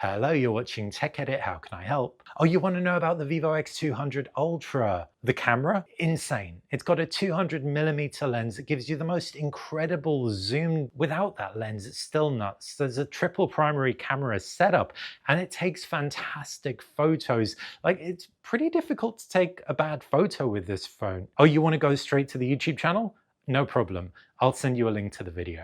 Hello, you're watching Tech Edit. How can I help? Oh, you want to know about the Vivo X200 Ultra? The camera? Insane. It's got a 200mm lens that gives you the most incredible zoom. Without that lens, it's still nuts. There's a triple primary camera setup and it takes fantastic photos. Like, it's pretty difficult to take a bad photo with this phone. Oh, you want to go straight to the YouTube channel? No problem. I'll send you a link to the video.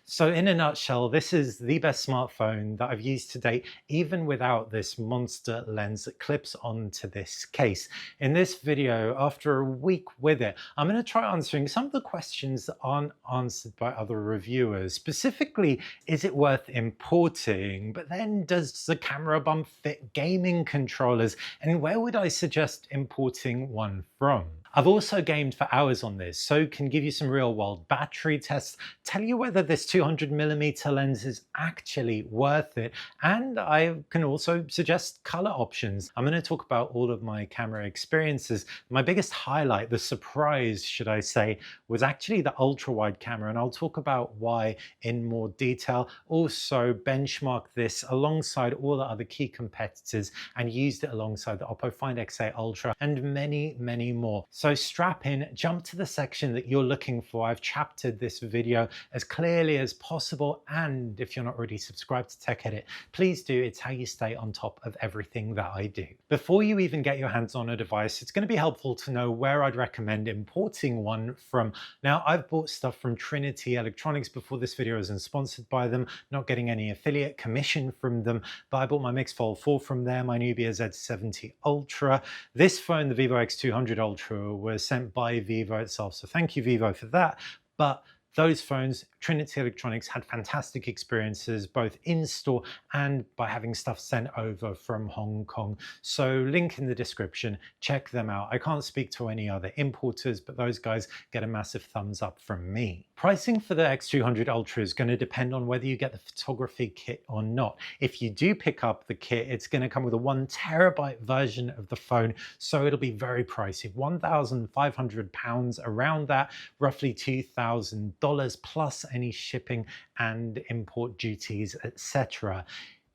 So in a nutshell, this is the best smartphone that I've used to date, even without this monster lens that clips onto this case. In this video, after a week with it, I'm going to try answering some of the questions that aren't answered by other reviewers. Specifically, is it worth importing? But then does the camera bump fit gaming controllers? And where would I suggest importing one from? I've also gamed for hours on this, so can give you some real world battery tests, tell you whether this 200mm lens is actually worth it, and I can also suggest color options. I'm going to talk about all of my camera experiences. My biggest highlight, the surprise should I say, was actually the ultra wide camera, and I'll talk about why in more detail. Also benchmark this alongside all the other key competitors and used it alongside the OPPO Find X8 Ultra and many, many more. So strap in, jump to the section that you're looking for. I've chaptered this video as clearly as possible, and if you're not already subscribed to Tech Edit, please do. It's how you stay on top of everything that I do. Before you even get your hands on a device, it's going to be helpful to know where I'd recommend importing one from. Now, I've bought stuff from Trinity Electronics before. This video isn't sponsored by them, not getting any affiliate commission from them, but I bought my Mix Fold 4 from there, my Nubia Z70 Ultra. This phone, the Vivo X200 Ultra, was sent by Vivo itself, so thank you Vivo for that. But those phones, Trinity Electronics, had fantastic experiences both in store and by having stuff sent over from Hong Kong. So link in the description, check them out. I can't speak to any other importers, but those guys get a massive thumbs up from me. Pricing for the X200 Ultra is going to depend on whether you get the photography kit or not. If you do pick up the kit, it's going to come with a 1TB version of the phone, so it'll be very pricey. £1,500, around that, roughly $2,000 plus any shipping and import duties, etc.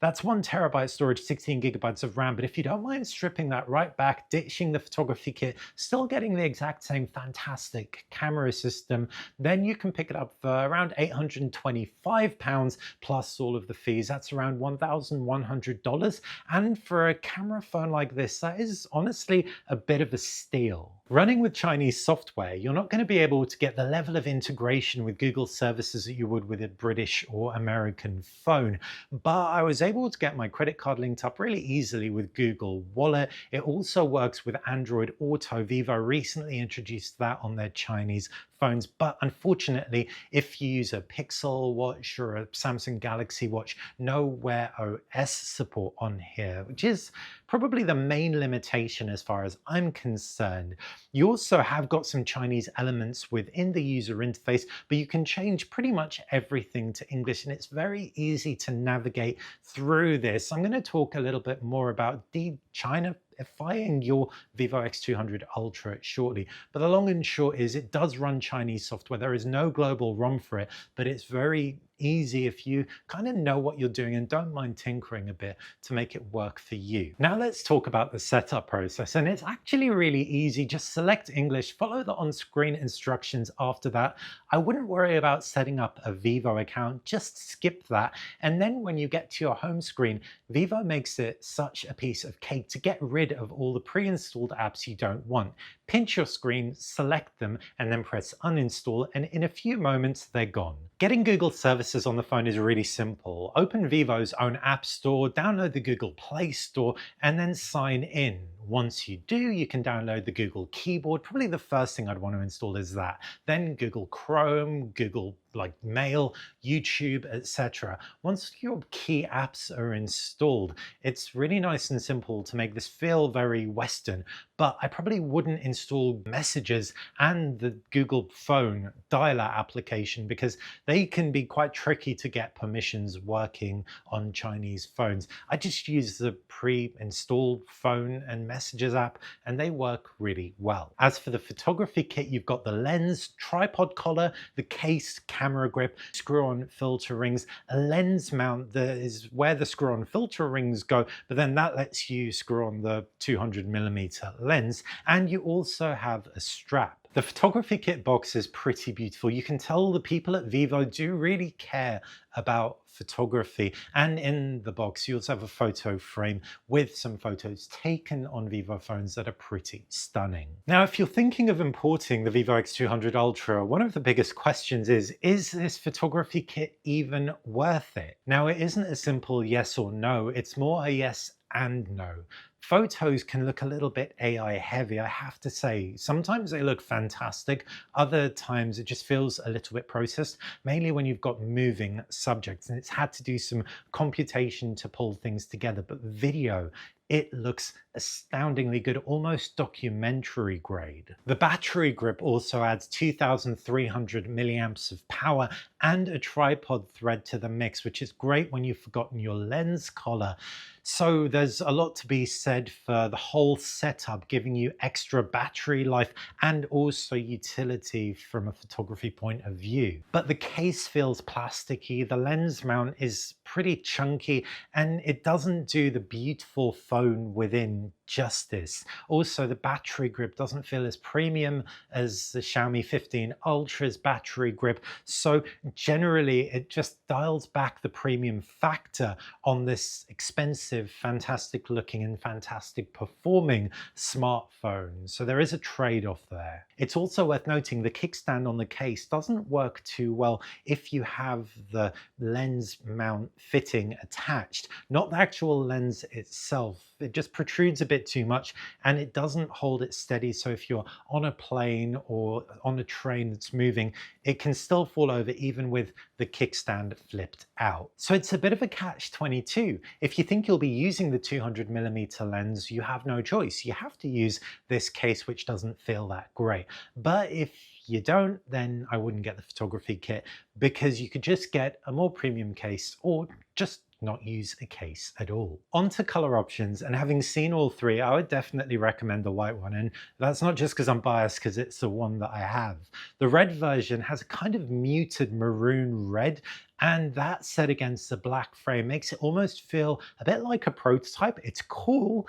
That's 1TB storage, 16GB of RAM, but if you don't mind stripping that right back, ditching the photography kit, still getting the exact same fantastic camera system, then you can pick it up for around £825 plus all of the fees. That's around $1,100. And for a camera phone like this, that is honestly a bit of a steal. Running with Chinese software, you're not going to be able to get the level of integration with Google services that you would with a British or American phone. But I was able to get my credit card linked up really easily with Google Wallet. It also works with Android Auto. Vivo recently introduced that on their Chinese phones, but unfortunately, if you use a Pixel watch or a Samsung Galaxy watch, no WearOS support on here, which is probably the main limitation as far as I'm concerned. You also have got some Chinese elements within the user interface, but you can change pretty much everything to English, and it's very easy to navigate through this. I'm going to talk a little bit more about Chinifying your Vivo X200 Ultra shortly, but the long and short is it does run Chinese software. There is no global ROM for it, but it's very easy if you kind of know what you're doing and don't mind tinkering a bit to make it work for you. Now let's talk about the setup process, and it's actually really easy. Just select English, follow the on-screen instructions after that. I wouldn't worry about setting up a Vivo account, just skip that, and then when you get to your home screen, Vivo makes it such a piece of cake to get rid of all the pre-installed apps you don't want. Pinch your screen, select them, and then press uninstall, and in a few moments they're gone. Getting Google services on the phone is really simple. Open Vivo's own app store, download the Google Play Store, and then sign in. Once you do, you can download the Google keyboard. Probably the first thing I'd want to install is that. Then Google Chrome, Google Mail, YouTube, etc. Once your key apps are installed, it's really nice and simple to make this feel very Western, but I probably wouldn't install Messages and the Google Phone dialer application because they can be quite tricky to get permissions working on Chinese phones. I just use the pre-installed phone and Messages Messages app, and they work really well. As for the photography kit, you've got the lens, tripod collar, the case, camera grip, screw-on filter rings, a lens mount that is where the screw-on filter rings go, but then that lets you screw on the 200mm lens, and you also have a strap. The photography kit box is pretty beautiful. You can tell the people at Vivo do really care about photography, and in the box you also have a photo frame with some photos taken on Vivo phones that are pretty stunning. Now, if you're thinking of importing the Vivo X200 Ultra, one of the biggest questions is this photography kit even worth it? Now, it isn't a simple yes or no, it's more a yes and no. Photos can look a little bit AI heavy, I have to say. Sometimes they look fantastic, other times it just feels a little bit processed, mainly when you've got moving subjects and it's had to do some computation to pull things together. But video, it looks astoundingly good, almost documentary grade. The battery grip also adds 2,300 milliamps of power and a tripod thread to the mix, which is great when you've forgotten your lens collar. So there's a lot to be said for the whole setup, giving you extra battery life and also utility from a photography point of view. But the case feels plasticky, the lens mount is pretty chunky, and it doesn't do the beautiful phone within justice. Also, the battery grip doesn't feel as premium as the Xiaomi 15 Ultra's battery grip, so generally it just dials back the premium factor on this expensive, fantastic looking and fantastic performing smartphone. So there is a trade-off there. It's also worth noting the kickstand on the case doesn't work too well if you have the lens mount fitting attached, not the actual lens itself. It just protrudes a bit too much and it doesn't hold it steady, so if you're on a plane or on a train that's moving, it can still fall over even with the kickstand flipped out. So it's a bit of a catch-22. If you think you'll be using the 200mm lens, you have no choice. You have to use this case, which doesn't feel that great. But if you don't, then I wouldn't get the photography kit, because you could just get a more premium case or just not use a case at all. On to color options, and having seen all three, I would definitely recommend the white one, and that's not just because I'm biased, because it's the one that I have. The red version has a kind of muted maroon red, and that set against the black frame makes it almost feel a bit like a prototype. It's cool,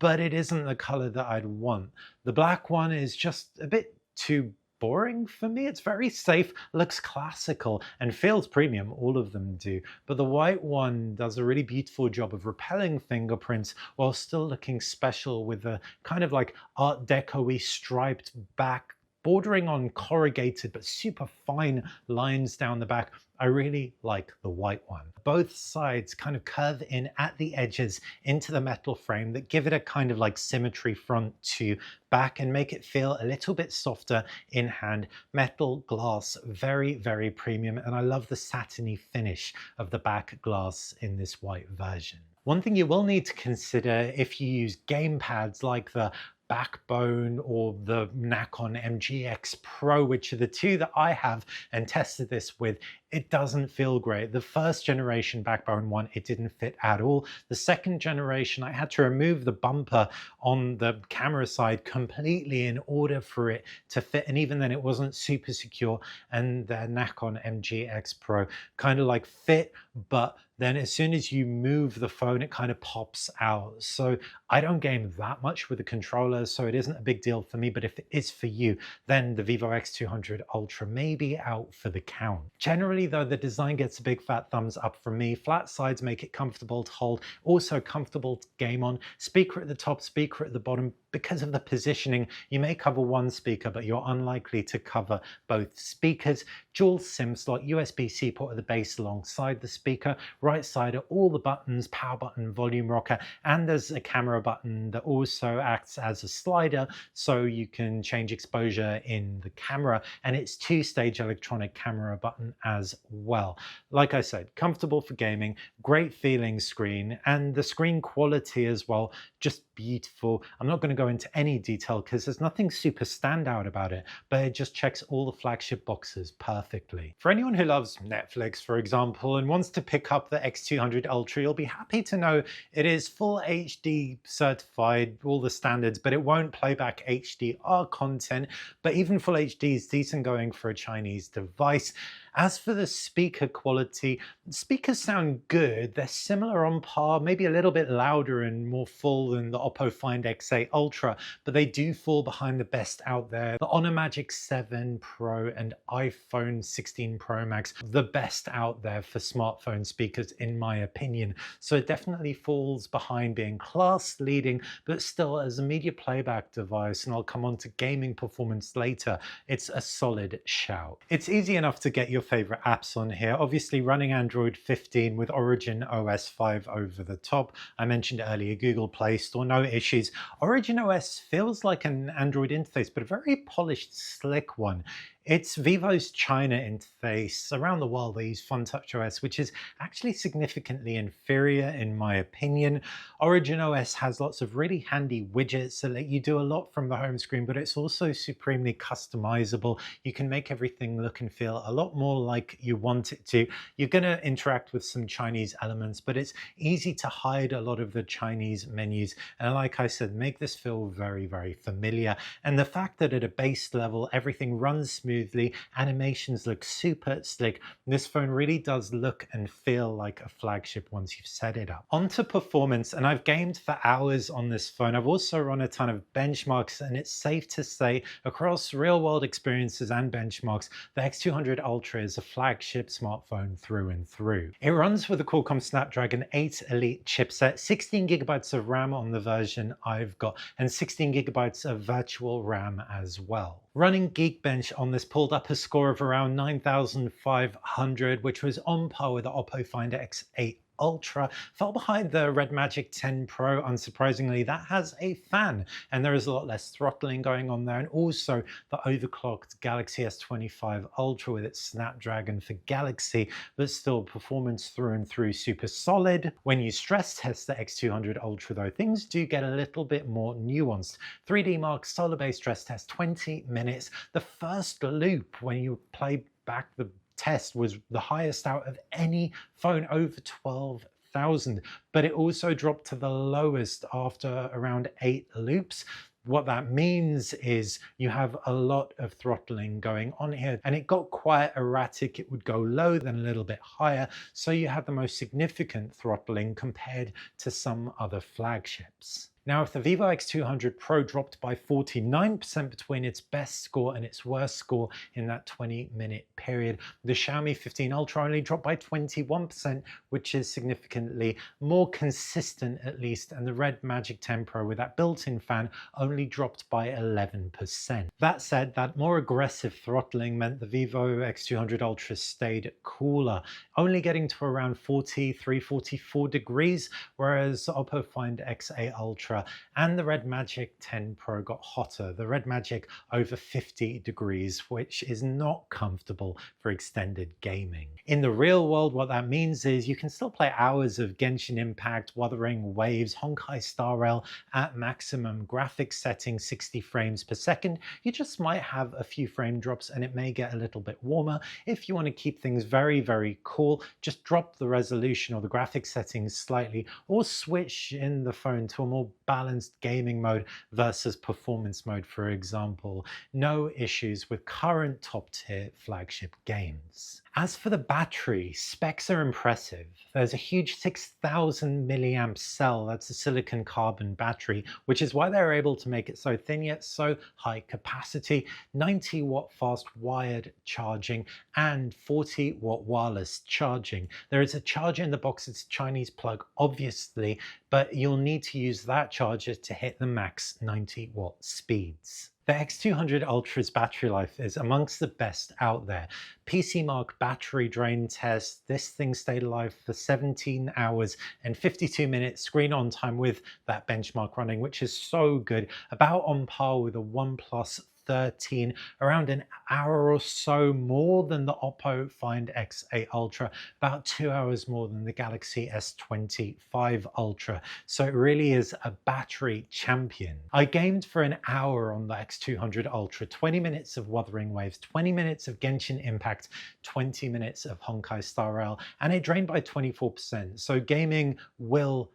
but it isn't the color that I'd want. The black one is just a bit too boring for me. It's very safe, looks classical, and feels premium. All of them do. But the white one does a really beautiful job of repelling fingerprints while still looking special, with a kind of like Art Deco-y striped back, bordering on corrugated but super fine lines down the back. I really like the white one. Both sides kind of curve in at the edges into the metal frame that give it a kind of like symmetry front to back and make it feel a little bit softer in hand. Metal glass, very, very premium, and I love the satiny finish of the back glass in this white version. One thing you will need to consider if you use gamepads like the Backbone or the Nakon MGX Pro, which are the two that I have and tested this with, it doesn't feel great. The first generation Backbone one, it didn't fit at all. The second generation, I had to remove the bumper on the camera side completely in order for it to fit, and even then it wasn't super secure. And the Nakon MGX Pro kind of like fit, but then as soon as you move the phone, it kind of pops out. So I don't game that much with the controller, so it isn't a big deal for me. But if it is for you, then the Vivo X200 Ultra may be out for the count. Generally though, the design gets a big fat thumbs up from me. Flat sides make it comfortable to hold, also comfortable to game on. Speaker at the top, speaker at the bottom. Because of the positioning, you may cover one speaker, but you're unlikely to cover both speakers. Dual SIM slot, USB-C port at the base alongside the speaker. Right side are all the buttons, power button, volume rocker, and there's a camera button that also acts as a slider, so you can change exposure in the camera, and it's two-stage electronic camera button as well. Like I said, comfortable for gaming, great feeling screen, and the screen quality as well just beautiful. I'm not going to go into any detail because there's nothing super standout about it, but it just checks all the flagship boxes perfectly. For anyone who loves Netflix, for example, and wants to pick up the X200 Ultra, you'll be happy to know it is full HD certified, all the standards, but it won't play back HDR content. But even full HD is decent going for a Chinese device. As for the speaker quality, speakers sound good. They're similar on par, maybe a little bit louder and more full than the OPPO Find X8 Ultra, but they do fall behind the best out there. The RedMagic 7 Pro and iPhone 16 Pro Max, the best out there for smartphone speakers in my opinion. So it definitely falls behind being class leading, but still as a media playback device, and I'll come on to gaming performance later, it's a solid shout. It's easy enough to get your favorite apps on here. Obviously running Android 15 with OriginOS 5 over the top. I mentioned earlier Google Play Store, no issues. OriginOS feels like an Android interface, but a very polished, slick one. It's Vivo's China interface. Around the world they use FunTouchOS, which is actually significantly inferior in my opinion. OriginOS has lots of really handy widgets that let you do a lot from the home screen, but it's also supremely customizable. You can make everything look and feel a lot more like you want it to. You're going to interact with some Chinese elements, but it's easy to hide a lot of the Chinese menus. And like I said, make this feel very, very familiar. And the fact that at a base level, everything runs smoothly, animations look super slick. This phone really does look and feel like a flagship once you've set it up. Onto performance, and I've gamed for hours on this phone. I've also run a ton of benchmarks, and it's safe to say across real world experiences and benchmarks, the X200 Ultra is a flagship smartphone through and through. It runs with a Qualcomm Snapdragon 8 Elite chipset, 16 gigabytes of RAM on the version I've got, and 16 gigabytes of virtual RAM as well. Running Geekbench on this pulled up a score of around 9,500, which was on par with the OPPO Find X8 Ultra. Fell behind the RedMagic 10 Pro, unsurprisingly. That has a fan, and there is a lot less throttling going on there, and also the overclocked Galaxy S25 Ultra with its Snapdragon for Galaxy, but still performance through and through super solid. When you stress test the X200 Ultra though, things do get a little bit more nuanced. 3D Mark solar based stress test, 20 minutes. The first loop when you play back the test was the highest out of any phone, over 12,000, but it also dropped to the lowest after around 8 loops. What that means is you have a lot of throttling going on here, and it got quite erratic. It would go low, then a little bit higher. So you have the most significant throttling compared to some other flagships. Now, if the Vivo X200 Pro dropped by 49% between its best score and its worst score in that 20-minute period, the Xiaomi 15 Ultra only dropped by 21%, which is significantly more consistent at least, and the RedMagic 10 Pro with that built-in fan only dropped by 11%. That said, that more aggressive throttling meant the Vivo X200 Ultra stayed cooler, only getting to around 43-44 degrees, whereas the OPPO Find X8 Ultra and the RedMagic 10 Pro got hotter. The RedMagic over 50 degrees, which is not comfortable for extended gaming. In the real world, what that means is you can still play hours of Genshin Impact, Wuthering Waves, Honkai Star Rail at maximum graphics settings, 60 frames per second. You just might have a few frame drops and it may get a little bit warmer. If you want to keep things very, very cool, just drop the resolution or the graphics settings slightly, or switch in the phone to a more balanced gaming mode versus performance mode, for example. No issues with current top-tier flagship games. As for the battery, specs are impressive. There's a huge 6,000 milliamp cell, that's a silicon carbon battery, which is why they're able to make it so thin yet so high capacity, 90 watt fast wired charging and 40 watt wireless charging. There is a charger in the box, it's a Chinese plug obviously, but you'll need to use that charger to hit the max 90 watt speeds. The X200 Ultra's battery life is amongst the best out there. PC Mark battery drain test, this thing stayed alive for 17 hours and 52 minutes screen on time with that benchmark running, which is so good, about on par with a OnePlus 13, around an hour or so more than the OPPO Find X8 Ultra, about 2 hours more than the Galaxy S25 Ultra. So it really is a battery champion. I gamed for an hour on the X200 Ultra, 20 minutes of Wuthering Waves, 20 minutes of Genshin Impact, 20 minutes of Honkai Star Rail, and it drained by 24%. So gaming will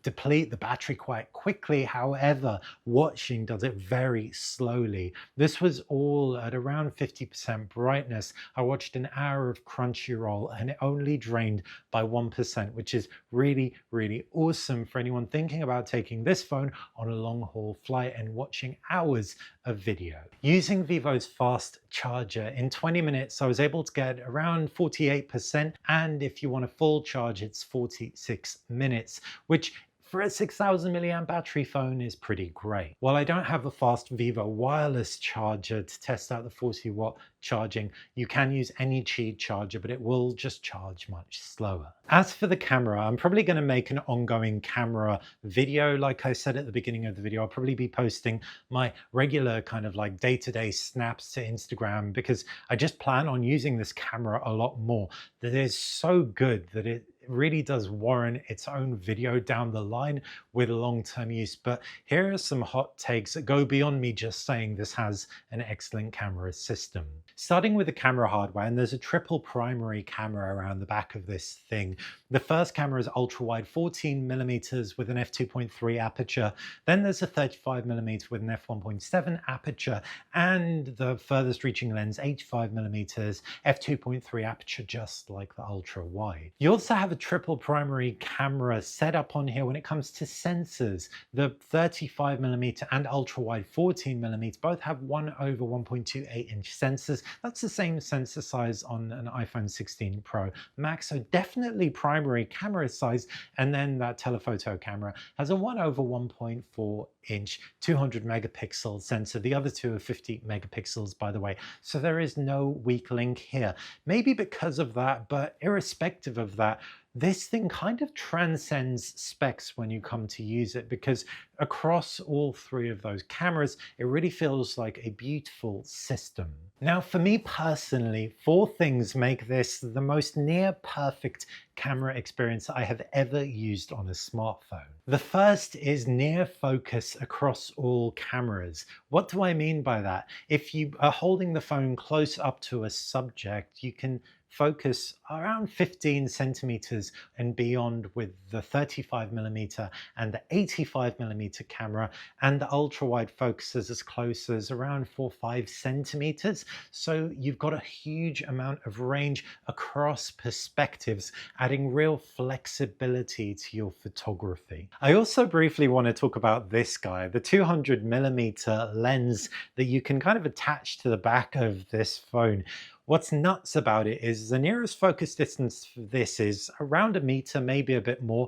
deplete the battery quite quickly. However, watching does it very slowly. This was all at around 50% brightness. I watched an hour of Crunchyroll and it only drained by 1%, which is really, really awesome for anyone thinking about taking this phone on a long haul flight and watching hours of video. Using Vivo's fast charger, in 20 minutes I was able to get around 48%, and if you want a full charge it's 46 minutes, which for a 6000 milliamp battery phone is pretty great. While I don't have a fast Vivo wireless charger to test out the 40-watt charging, you can use any Qi charger, but it will just charge much slower. As for the camera, I'm probably going to make an ongoing camera video. Like I said at the beginning of the video, I'll probably be posting my regular kind of like day-to-day snaps to Instagram, because I just plan on using this camera a lot more. That is so good that it really does warrant its own video down the line with long-term use. But here are some hot takes that go beyond me just saying this has an excellent camera system. Starting with the camera hardware, and there's a triple primary camera around the back of this thing. The first camera is ultra-wide 14mm with an f2.3 aperture. Then there's a 35mm with an f1.7 aperture, and the furthest reaching lens 85mm f2.3 aperture, just like the ultra-wide. You also have a triple primary camera setup on here when it comes to sensors. The 35mm and ultra-wide 14mm both have 1/1.28-inch sensors. That's the same sensor size on an iPhone 16 Pro Max, so definitely primary camera size. And then that telephoto camera has a 1/1.4-inch 200 megapixel sensor. The other two are 50 megapixels, by the way, so there is no weak link here. Maybe because of that, but irrespective of that, this thing kind of transcends specs when you come to use it, because across all three of those cameras, it really feels like a beautiful system. Now, for me personally, 4 things make this the most near perfect camera experience I have ever used on a smartphone. The first is near focus across all cameras. What do I mean by that? If you are holding the phone close up to a subject, you can focus around 15 centimeters and beyond with the 35mm and the 85mm camera, and the ultra wide focuses as close as around 4-5 centimeters. So you've got a huge amount of range across perspectives, adding real flexibility to your photography. I also briefly want to talk about this guy, the 200mm lens that you can kind of attach to the back of this phone. What's nuts about it is the nearest focus distance for this is around 1 meter, maybe a bit more.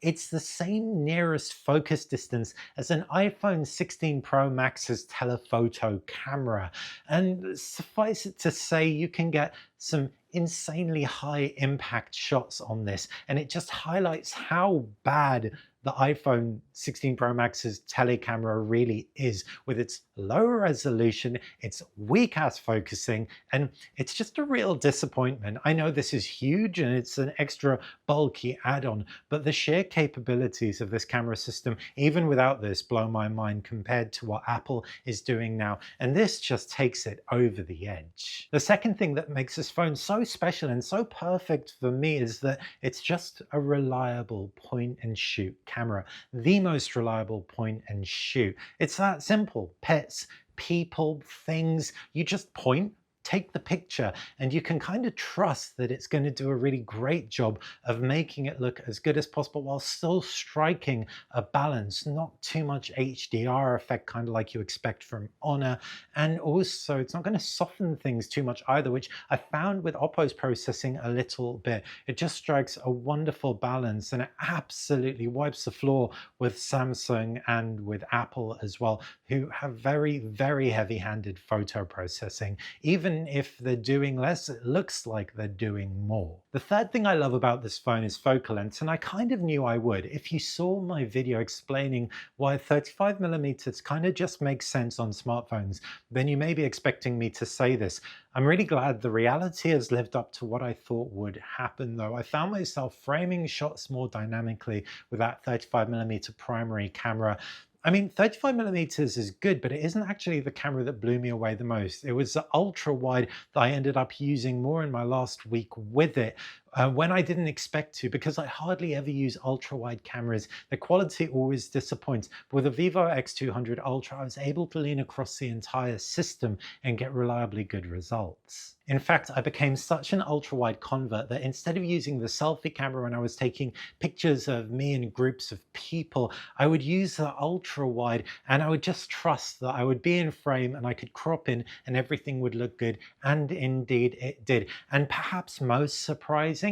It's the same nearest focus distance as an iPhone 16 Pro Max's telephoto camera. And suffice it to say, you can get some insanely high impact shots on this, and it just highlights how bad the iPhone 16 Pro Max's tele camera really is, with its low resolution, its weak ass focusing, and it's just a real disappointment. I know this is huge and it's an extra bulky add-on, but the sheer capabilities of this camera system, even without this, blow my mind compared to what Apple is doing now, and this just takes it over the edge. The second thing that makes this phone so special and so perfect for me is that it's just a reliable point and shoot camera, the most reliable point and shoot. It's that simple. Pets, people, things, you just point, take the picture, and you can kind of trust that it's going to do a really great job of making it look as good as possible while still striking a balance, not too much HDR effect, kind of like you expect from Honor. And also it's not going to soften things too much either, which I found with Oppo's processing a little bit. It just strikes a wonderful balance, and it absolutely wipes the floor with Samsung and with Apple as well, who have very, very heavy-handed photo processing. Even even if they're doing less, it looks like they're doing more. The third thing I love about this phone is focal length, and I kind of knew I would. If you saw my video explaining why 35mm kind of just makes sense on smartphones, then you may be expecting me to say this. I'm really glad the reality has lived up to what I thought would happen though. I found myself framing shots more dynamically with that 35mm primary camera. I mean, 35mm is good, but it isn't actually the camera that blew me away the most. It was the ultra wide that I ended up using more in my last week with it. When I didn't expect to, because I hardly ever use ultra wide cameras. The quality always disappoints. But with the Vivo X200 Ultra, I was able to lean across the entire system and get reliably good results. In fact, I became such an ultra wide convert that instead of using the selfie camera when I was taking pictures of me and groups of people, I would use the ultra wide, and I would just trust that I would be in frame and I could crop in and everything would look good. And indeed it did. And perhaps most surprising,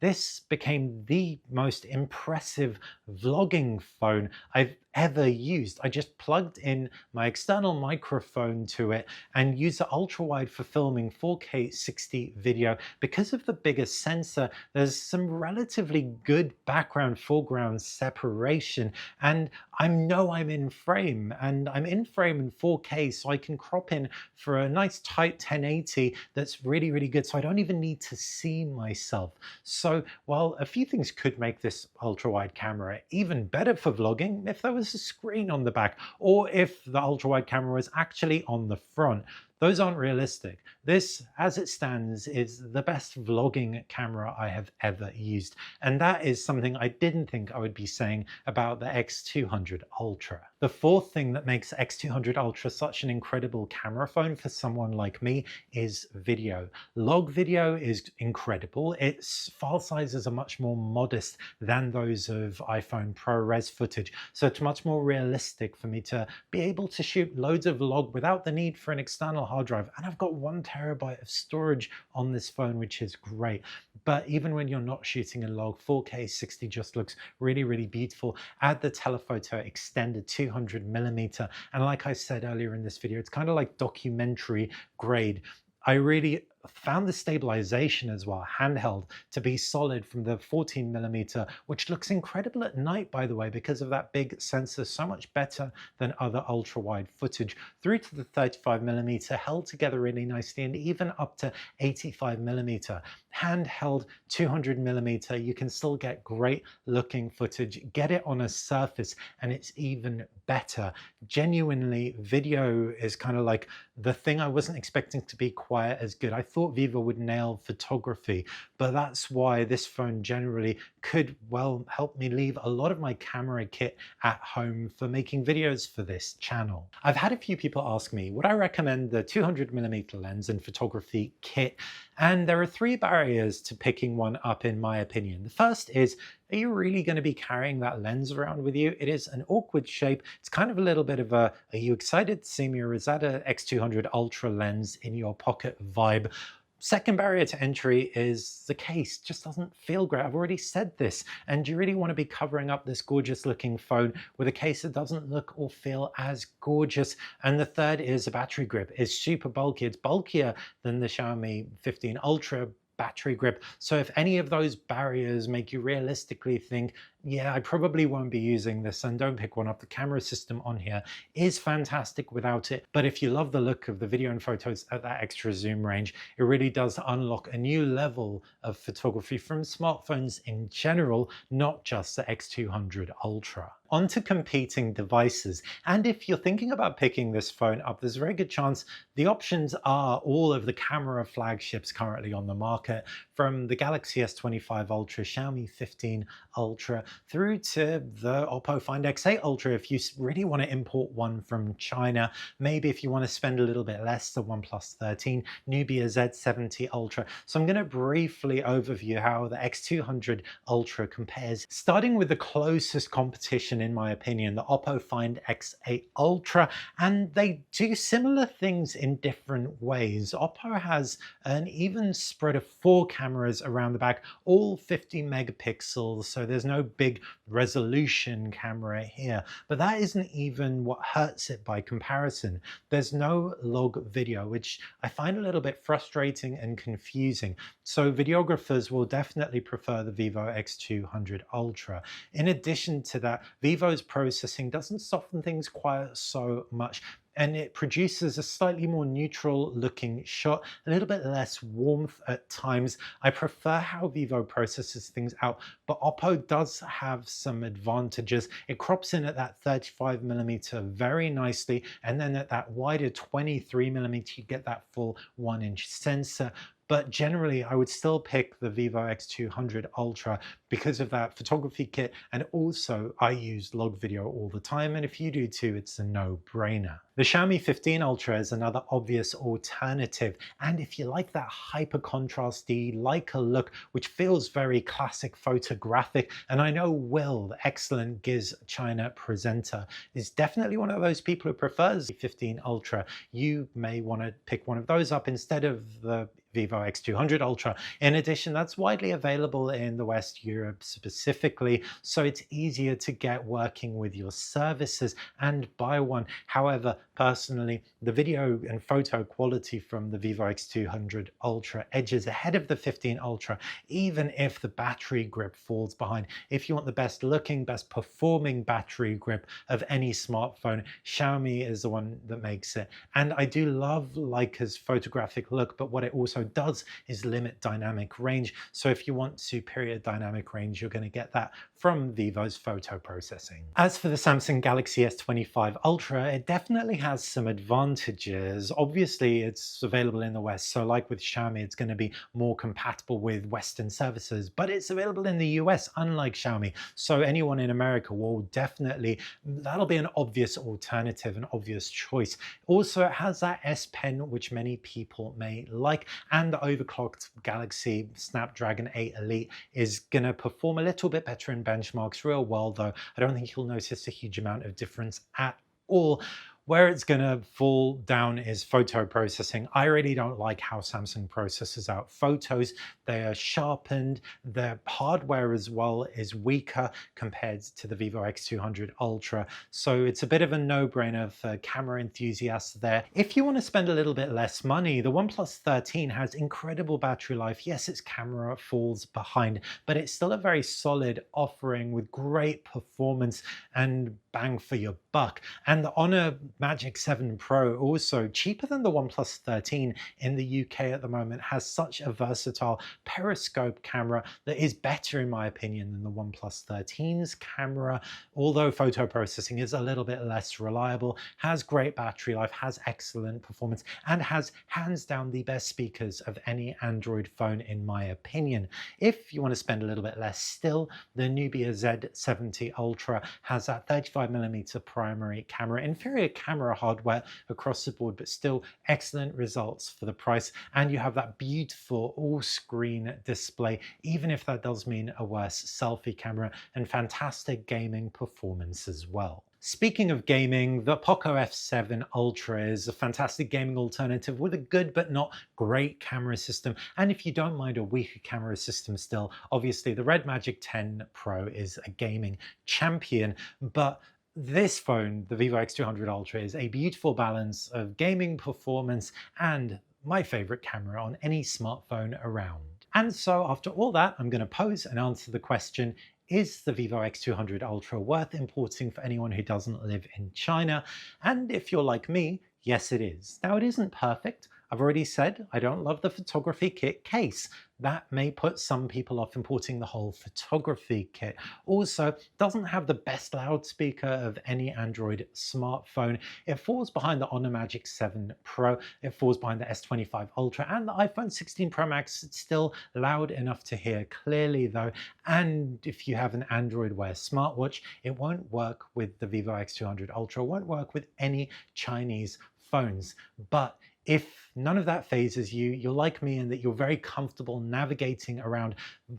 this became the most impressive vlogging phone I've ever used. I just plugged in my external microphone to it and used the ultra wide for filming 4K 60 video. Because of the bigger sensor, there's some relatively good background foreground separation, and I know I'm in frame, and I'm in frame in 4K, so I can crop in for a nice tight 1080 that's really, really good. So I don't even need to see myself. So while a few things could make this ultra wide camera even better for vlogging, if there was a screen on the back, or if the ultra wide camera was actually on the front, those aren't realistic. This, as it stands, is the best vlogging camera I have ever used. And that is something I didn't think I would be saying about the X200 Ultra. The fourth thing that makes X200 Ultra such an incredible camera phone for someone like me is video. Log video is incredible. Its file sizes are much more modest than those of iPhone ProRes footage. So it's much more realistic for me to be able to shoot loads of log without the need for an external hard drive. And I've got 1 terabyte of storage on this phone, which is great. But even when you're not shooting a log, 4K 60 just looks really, really beautiful. Add the telephoto extended 200mm, and like I said earlier in this video, it's kind of like documentary grade. I really found the stabilization as well, handheld, to be solid from the 14mm, which looks incredible at night, by the way, because of that big sensor, so much better than other ultra wide footage, through to the 35mm, held together really nicely, and even up to 85mm. Handheld 200mm, you can still get great looking footage. Get it on a surface and it's even better. Genuinely, video is kind of like the thing I wasn't expecting to be quite as good. I thought Vivo would nail photography, but that's why this phone generally could, well, help me leave a lot of my camera kit at home for making videos for this channel. I've had a few people ask me, would I recommend the 200mm lens and photography kit? And there are 3 barriers to picking one up, in my opinion. The first is, are you really going to be carrying that lens around with you? It is an awkward shape. It's kind of a little bit of a, are you excited to see me, or is that a X200 Ultra lens in your pocket vibe? Second barrier to entry is the case just doesn't feel great. I've already said this. And do you really want to be covering up this gorgeous looking phone with a case that doesn't look or feel as gorgeous? And the third is the battery grip. It's super bulky. It's bulkier than the Xiaomi 15 Ultra battery grip. So if any of those barriers make you realistically think, yeah, I probably won't be using this, and don't pick one up. The camera system on here is fantastic without it. But if you love the look of the video and photos at that extra zoom range, it really does unlock a new level of photography from smartphones in general, not just the X200 Ultra. Onto competing devices. And if you're thinking about picking this phone up, there's a very good chance the options are all of the camera flagships currently on the market, from the Galaxy S25 Ultra, Xiaomi 15 Ultra, through to the OPPO Find X8 Ultra if you really want to import one from China. Maybe if you want to spend a little bit less, the OnePlus 13, Nubia Z70 Ultra. So I'm going to briefly overview how the X200 Ultra compares, starting with the closest competition, in my opinion, the OPPO Find X8 Ultra, and they do similar things in different ways. OPPO has an even spread of 4 cameras around the back, all 50 megapixels, so there's no big resolution camera here, but that isn't even what hurts it by comparison. There's no log video, which I find a little bit frustrating and confusing. So videographers will definitely prefer the Vivo X200 Ultra. In addition to that, Vivo's processing doesn't soften things quite so much, and it produces a slightly more neutral looking shot, a little bit less warmth at times. I prefer how Vivo processes things out, but OPPO does have some advantages. It crops in at that 35mm very nicely, and then at that wider 23mm you get that full 1-inch sensor. But generally, I would still pick the Vivo X200 Ultra because of that photography kit, and also I use log video all the time, and if you do too, it's a no-brainer. The Xiaomi 15 Ultra is another obvious alternative, and if you like that hyper contrasty Leica look, which feels very classic photographic, and I know Will, the excellent Giz China presenter, is definitely one of those people who prefers the 15 Ultra, you may want to pick one of those up instead of the Vivo X200 Ultra. In addition, that's widely available in the West, Europe specifically, so it's easier to get working with your services and buy one. However, personally, the video and photo quality from the Vivo X200 Ultra edges ahead of the 15 Ultra, even if the battery grip falls behind. If you want the best looking, best performing battery grip of any smartphone, Xiaomi is the one that makes it. And I do love Leica's photographic look, but what it also does is limit dynamic range. So if you want superior dynamic range, you're going to get that from Vivo's photo processing. As for the Samsung Galaxy S25 Ultra, it definitely has some advantages. Obviously, it's available in the West, so like with Xiaomi, it's going to be more compatible with Western services, but it's available in the US, unlike Xiaomi. So anyone in America will definitely, that'll be an obvious alternative, an obvious choice. Also, it has that S Pen, which many people may like, and the overclocked Galaxy Snapdragon 8 Elite is going to perform a little bit better in benchmarks. Real world though, I don't think you'll notice a huge amount of difference at all. Where it's going to fall down is photo processing. I really don't like how Samsung processes out photos. They are sharpened. Their hardware as well is weaker compared to the Vivo X200 Ultra. So it's a bit of a no-brainer for camera enthusiasts there. If you want to spend a little bit less money, the OnePlus 13 has incredible battery life. Yes, its camera falls behind, but it's still a very solid offering with great performance and bang for your buck. And the Magic 7 Pro, also cheaper than the OnePlus 13 in the UK at the moment, has such a versatile periscope camera that is better in my opinion than the OnePlus 13's camera, although photo processing is a little bit less reliable, has great battery life, has excellent performance, and has hands down the best speakers of any Android phone in my opinion. If you want to spend a little bit less still, the Nubia Z70 Ultra has that 35mm primary camera, inferior camera hardware across the board, but still excellent results for the price. And you have that beautiful all-screen display, even if that does mean a worse selfie camera, and fantastic gaming performance as well. Speaking of gaming, the Poco F7 Ultra is a fantastic gaming alternative with a good but not great camera system. And if you don't mind a weaker camera system still, obviously the RedMagic 10 Pro is a gaming champion, but this phone, the Vivo X200 Ultra, is a beautiful balance of gaming performance and my favorite camera on any smartphone around. And so after all that, I'm going to pose and answer the question, is the Vivo X200 Ultra worth importing for anyone who doesn't live in China? And if you're like me, yes it is. Now it isn't perfect. I've already said I don't love the photography kit case. That may put some people off importing the whole photography kit. Also, doesn't have the best loudspeaker of any Android smartphone. It falls behind the Honor Magic 7 Pro. It falls behind the S25 Ultra and the iPhone 16 Pro Max. It's still loud enough to hear clearly though. And if you have an Android Wear smartwatch, it won't work with the Vivo X200 Ultra. It won't work with any Chinese phones. But if none of that phases you, you're like me in that you're very comfortable navigating around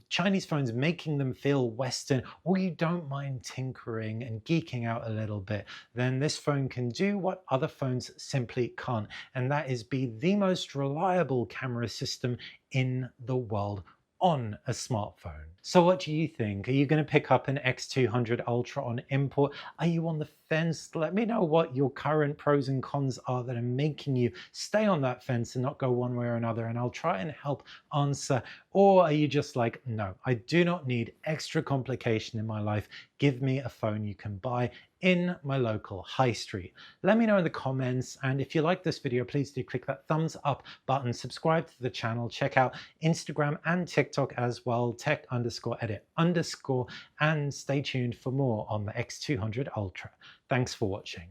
Chinese phones, making them feel Western, or you don't mind tinkering and geeking out a little bit, then this phone can do what other phones simply can't, and that is be the most reliable camera system in the world on a smartphone. So what do you think? Are you going to pick up an X200 Ultra on import? Are you on the fence? Let me know what your current pros and cons are that are making you stay on that fence and not go one way or another, and I'll try and help answer. Or are you just like, no, I do not need extra complication in my life. Give me a phone you can buy in my local high street. Let me know in the comments, and if you like this video, please do click that thumbs up button, subscribe to the channel, check out Instagram and TikTok as well, tech_edit_, and stay tuned for more on the X200 Ultra. Thanks for watching.